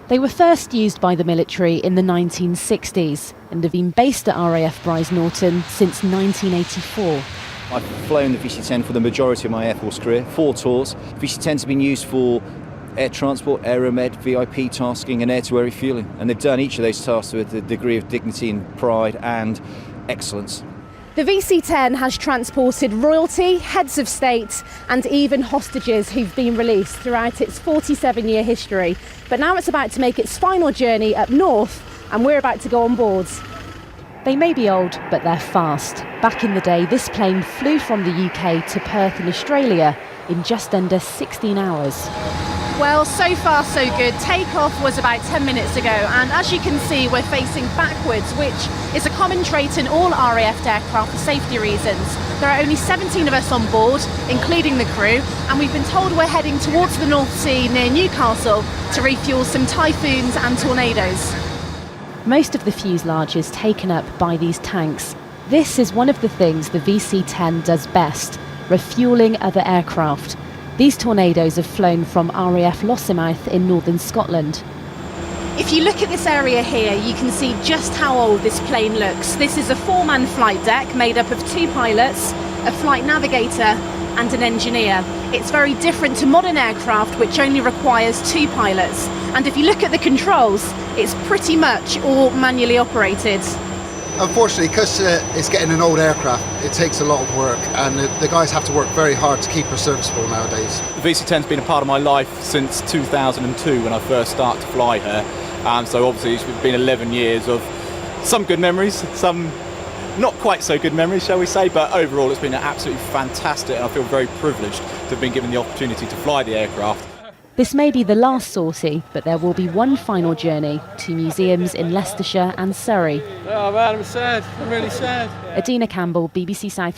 They were first used by the military in the 1960s and have been based at RAF Bryce Norton since 1984. I've flown the VC10 for the majority of my Air Force career, 4 tours. VC10s have been used for air transport, aeromed, VIP tasking and air-to-air refuelling. And they've done each of those tasks with a degree of dignity and pride and excellence. The VC10 has transported royalty, heads of state and even hostages who've been released throughout its 47-year history. But now it's about to make its final journey up north and we're about to go on board. They may be old, but they're fast. Back in the day, this plane flew from the UK to Perth in Australia in just under 16 hours. Well, so far so good. Takeoff was about 10 minutes ago, and as you can see, we're facing backwards, which is a common trait in all RAF aircraft for safety reasons. There are only 17 of us on board, including the crew, and we've been told we're heading towards the North Sea near Newcastle to refuel some typhoons and tornadoes. Most of the fuselage is taken up by these tanks. This is one of the things the VC10 does best, refuelling other aircraft. These tornadoes have flown from RAF Lossiemouth in northern Scotland. If you look at this area here, you can see just how old this plane looks. This is a 4-man flight deck made up of 2 pilots, a flight navigator and an engineer. It's very different to modern aircraft, which only requires 2 pilots. And if you look at the controls, it's pretty much all manually operated. Unfortunately, because it's getting an old aircraft, it takes a lot of work, and the guys have to work very hard to keep her serviceable nowadays. The VC10's been a part of my life since 2002 when I first started to fly her. So obviously it's been 11 years of some good memories, some not quite so good memories, shall we say, but overall it's been absolutely fantastic and I feel very privileged to have been given the opportunity to fly the aircraft. This may be the last sortie, but there will be one final journey to museums in Leicestershire and Surrey. Oh man, I'm sad. I'm really sad. Adina Campbell, BBC South.